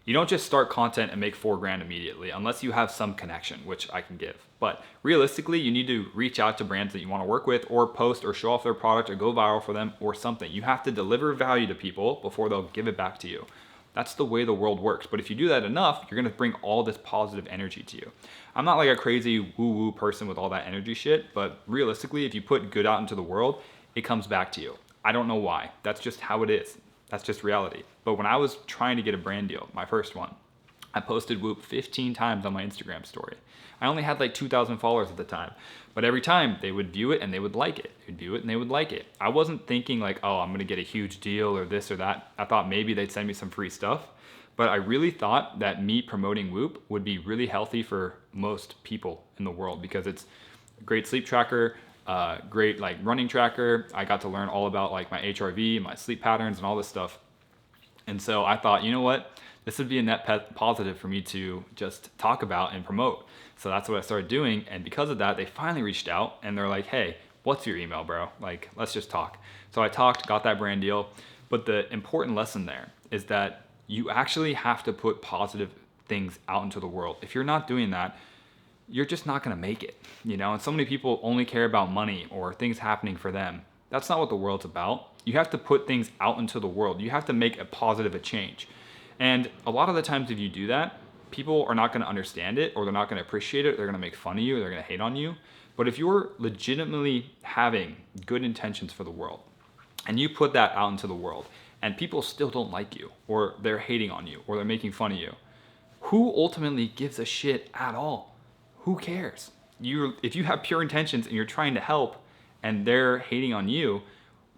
You don't just start content and make 4 grand immediately unless you have some connection, which I can give. But realistically, you need to reach out to brands that you want to work with, or post or show off their product or go viral for them or something. You have to deliver value to people before they'll give it back to you. That's the way the world works. But if you do that enough, you're going to bring all this positive energy to you. I'm not like a crazy woo-woo person with all that energy shit, but realistically, if you put good out into the world, it comes back to you. I don't know why. That's just how it is. That's just reality. But when I was trying to get a brand deal, my first one, I posted Whoop 15 times on my Instagram story. I only had like 2,000 followers at the time. But every time they would view it and they would like it. They'd view it and they would like it. I wasn't thinking like, oh, I'm gonna get a huge deal or this or that. I thought maybe they'd send me some free stuff. But I really thought that me promoting Whoop would be really healthy for most people in the world because it's a great sleep tracker, great like running tracker. I got to learn all about like my HRV, my sleep patterns and all this stuff. And so I thought, you know what? This would be a net positive for me to just talk about and promote. So that's what I started doing. And because of that, they finally reached out and they're like, hey, what's your email, bro? Like, let's just talk. So I talked, got that brand deal. But the important lesson there is that you actually have to put positive things out into the world. If you're not doing that, you're just not gonna make it, you know? And so many people only care about money or things happening for them. That's not what the world's about. You have to put things out into the world. You have to make a positive change. And a lot of the times if you do that, people are not gonna understand it or they're not gonna appreciate it. They're gonna make fun of you, they're gonna hate on you. But if you're legitimately having good intentions for the world and you put that out into the world and people still don't like you or they're hating on you or they're making fun of you, who ultimately gives a shit at all? Who cares? If you have pure intentions and you're trying to help and they're hating on you,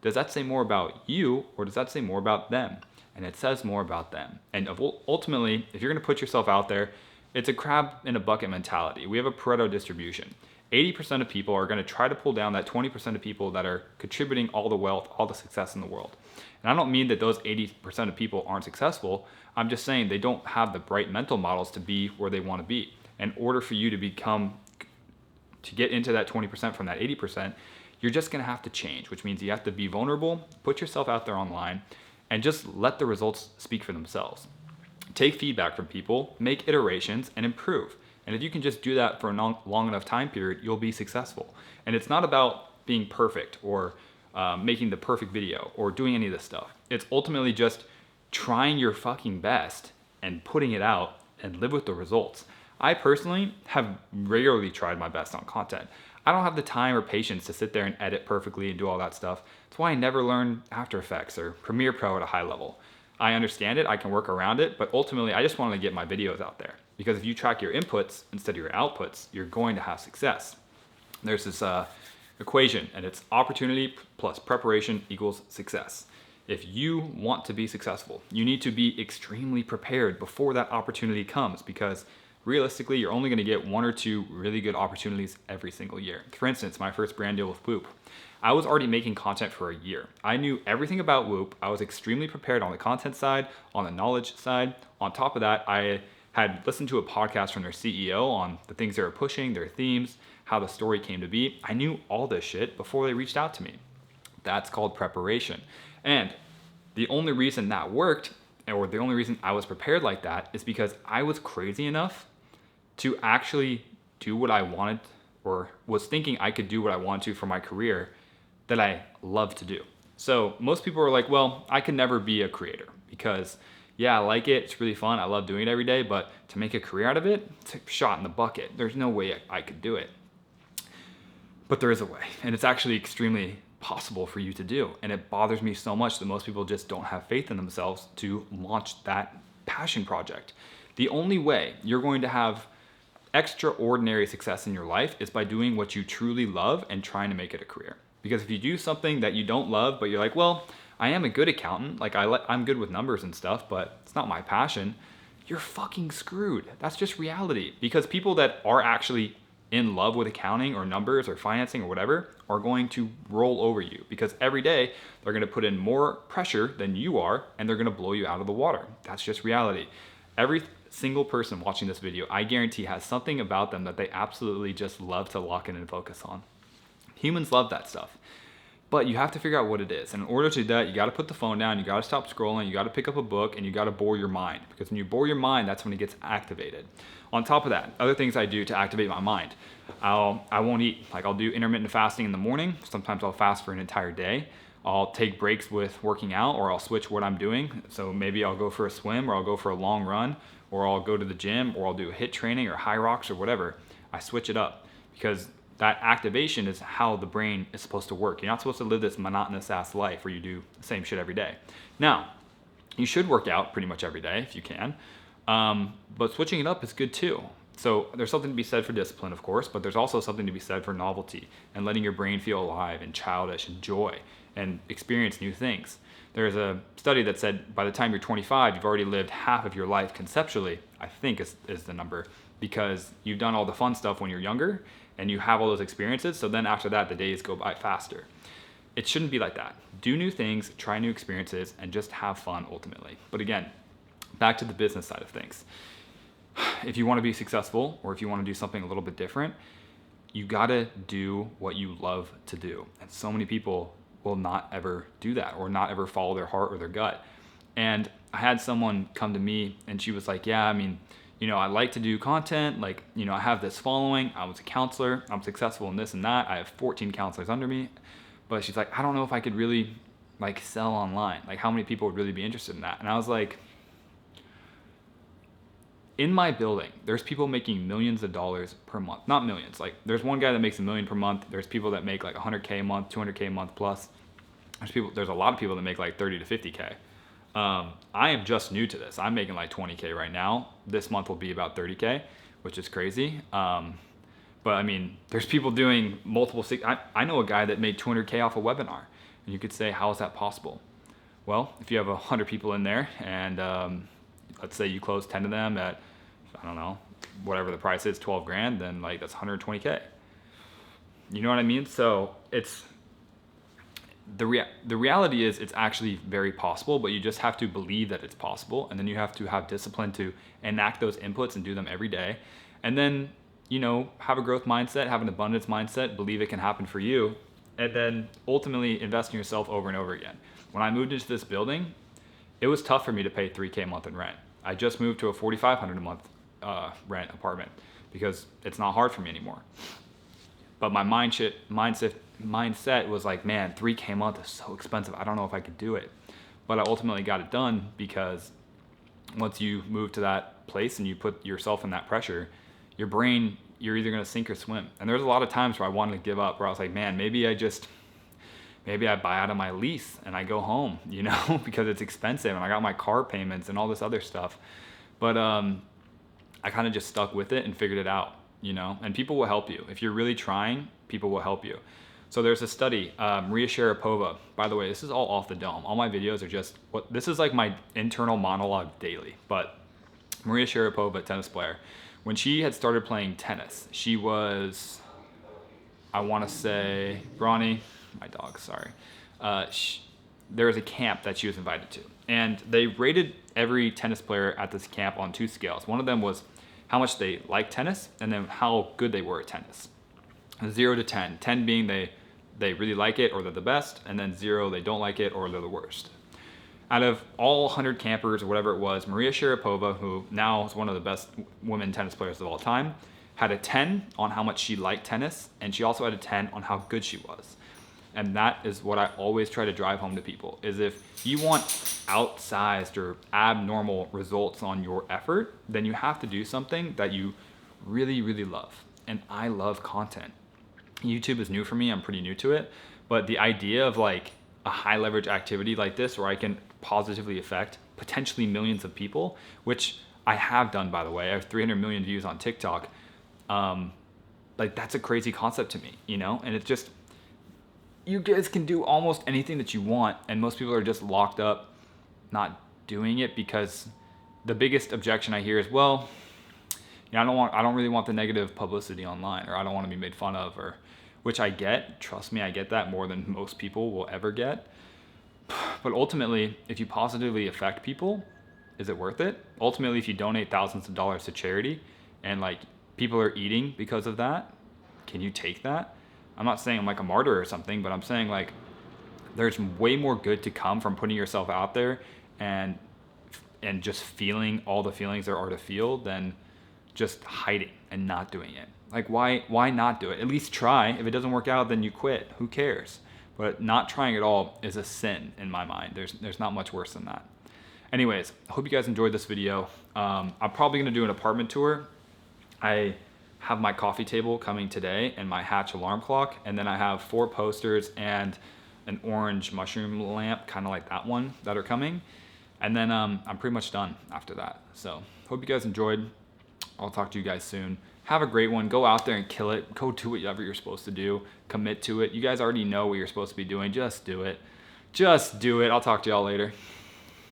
does that say more about you or does that say more about them? And it says more about them. And ultimately, if you're gonna put yourself out there, it's a crab in a bucket mentality. We have a Pareto distribution. 80% of people are gonna try to pull down that 20% of people that are contributing all the wealth, all the success in the world. And I don't mean that those 80% of people aren't successful. I'm just saying they don't have the bright mental models to be where they wanna be. In order for you to get into that 20% from that 80%, you're just gonna have to change, which means you have to be vulnerable, put yourself out there online, and just let the results speak for themselves. Take feedback from people, make iterations, and improve. And if you can just do that for a long enough time period, you'll be successful. And it's not about being perfect or making the perfect video or doing any of this stuff. It's ultimately just trying your fucking best and putting it out and live with the results. I personally have regularly tried my best on content. I don't have the time or patience to sit there and edit perfectly and do all that stuff. That's why I never learned After Effects or Premiere Pro at a high level. I understand it, I can work around it, but ultimately I just want to get my videos out there. Because if you track your inputs instead of your outputs, you're going to have success. There's this equation, and it's opportunity plus preparation equals success. If you want to be successful, you need to be extremely prepared before that opportunity comes, because realistically, you're only gonna get 1 or 2 really good opportunities every single year. For instance, my first brand deal with Whoop, I was already making content for a year. I knew everything about Whoop. I was extremely prepared on the content side, on the knowledge side. On top of that, I had listened to a podcast from their CEO on the things they were pushing, their themes, how the story came to be. I knew all this shit before they reached out to me. That's called preparation. And the only reason that worked, or the only reason I was prepared like that, is because I was crazy enough to actually do what I wanted, or was thinking I could do what I wanted to for my career that I love to do. So most people are like, well, I can never be a creator because yeah, I like it, it's really fun, I love doing it every day, but to make a career out of it, it's a shot in the bucket. There's no way I could do it. But there is a way, and it's actually extremely possible for you to do. And it bothers me so much that most people just don't have faith in themselves to launch that passion project. The only way you're going to have extraordinary success in your life is by doing what you truly love and trying to make it a career. Because if you do something that you don't love, but you're like, well, I am a good accountant, like I'm good with numbers and stuff, but it's not my passion, you're fucking screwed. That's just reality. Because people that are actually in love with accounting or numbers or financing or whatever are going to roll over you, because every day they're going to put in more pressure than you are and they're going to blow you out of the water. That's just reality. Every single person watching this video, I guarantee, has something about them that they absolutely just love to lock in and focus on. Humans love that stuff. But you have to figure out what it is. And in order to do that, you got to put the phone down, you got to stop scrolling, you got to pick up a book, and you got to bore your mind. Because when you bore your mind, that's when it gets activated. On top of that, other things I do to activate my mind. I won't eat. Like, I'll do intermittent fasting in the morning. Sometimes I'll fast for an entire day. I'll take breaks with working out, or I'll switch what I'm doing. So maybe I'll go for a swim, or I'll go for a long run, or I'll go to the gym, or I'll do HIIT training or high rocks or whatever. I switch it up because that activation is how the brain is supposed to work. You're not supposed to live this monotonous ass life where you do the same shit every day. Now, you should work out pretty much every day if you can, but switching it up is good too. So there's something to be said for discipline, of course, but there's also something to be said for novelty and letting your brain feel alive and childish and joy and experience new things. There's a study that said by the time you're 25, you've already lived half of your life conceptually, I think is the number, because you've done all the fun stuff when you're younger and you have all those experiences. So then after that, the days go by faster. It shouldn't be like that. Do new things, try new experiences, and just have fun ultimately. But again, back to the business side of things. If you want to be successful, or if you want to do something a little bit different, you gotta do what you love to do. And so many people will not ever do that, or not ever follow their heart or their gut. And I had someone come to me and she was like, yeah, I mean, I like to do content, like, I have this following, I was a counselor, I'm successful in this and that, I have 14 counselors under me, but she's like, I don't know if I could really like sell online, like how many people would really be interested in that? And I was like, in my building, there's people making millions of dollars per month. Not millions, like there's one guy that makes $1 million per month, there's people that make like 100K a month, 200K a month plus. There's a lot of people that make like 30 to 50K. I am just new to this. I'm making like 20K right now. This month will be about 30K, which is crazy. But I mean, there's people doing multiple, I know a guy that made 200K off a webinar. And you could say, how is that possible? Well, if you have 100 people in there and let's say you close 10 of them at, I don't know, whatever the price is, 12 grand, then like that's 120K. You know what I mean? So it's, the reality is it's actually very possible, but you just have to believe that it's possible. And then you have to have discipline to enact those inputs and do them every day. And then, have a growth mindset, have an abundance mindset, believe it can happen for you. And then ultimately invest in yourself over and over again. When I moved into this building, it was tough for me to pay $3K a month in rent. I just moved to a $4,500 a month rent apartment because it's not hard for me anymore. But my mindset was like, man, $3K a month is so expensive. I don't know if I could do it. But I ultimately got it done because once you move to that place and you put yourself in that pressure, your brain, you're either going to sink or swim. And there's a lot of times where I wanted to give up, where I was like, man, maybe I buy out of my lease and I go home, because it's expensive and I got my car payments and all this other stuff. But I kind of just stuck with it and figured it out, and people will help you. If you're really trying, people will help you. So there's a study, Maria Sharapova, by the way, this is all off the dome. All my videos are just, this is like my internal monologue daily, but Maria Sharapova, tennis player, when she had started playing tennis, she was, I want to say, Bronny, my dog, sorry. There was a camp that she was invited to, and they rated every tennis player at this camp on 2 scales. One of them was how much they liked tennis, and then how good they were at tennis. 0 to 10. 10 being they really like it or they're the best, and then 0 they don't like it or they're the worst. Out of all 100 campers or whatever it was, Maria Sharapova, who now is one of the best women tennis players of all time, had a 10 on how much she liked tennis, and she also had a 10 on how good she was. And that is what I always try to drive home to people, is if you want outsized or abnormal results on your effort, then you have to do something that you really, really love. And I love content. YouTube is new for me, I'm pretty new to it, but the idea of like a high leverage activity like this where I can positively affect potentially millions of people, which I have done, by the way. I have 300 million views on TikTok. Like that's a crazy concept to me, and it's just, you guys can do almost anything that you want, and most people are just locked up not doing it because the biggest objection I hear is, well, I don't really want the negative publicity online, or I don't want to be made fun of, or, which I get. Trust me, I get that more than most people will ever get. But ultimately, if you positively affect people, is it worth it? Ultimately, if you donate thousands of dollars to charity and like people are eating because of that, can you take that? I'm not saying I'm like a martyr or something, but I'm saying like there's way more good to come from putting yourself out there and just feeling all the feelings there are to feel than just hiding and not doing it. Like, why not do it? At least try. If it doesn't work out, then you quit. Who cares? But not trying at all is a sin in my mind. There's not much worse than that. Anyways, I hope you guys enjoyed this video. I'm probably gonna do an apartment tour. I have my coffee table coming today and my Hatch alarm clock, and then I have 4 posters and an orange mushroom lamp, kind of like that one, that are coming. And then I'm pretty much done after that. So hope you guys enjoyed. I'll talk to you guys soon. Have a great one. Go out there and kill it. Go do whatever you're supposed to do. Commit to it. You guys already know what you're supposed to be doing. Just do it. Just do it. I'll talk to y'all later.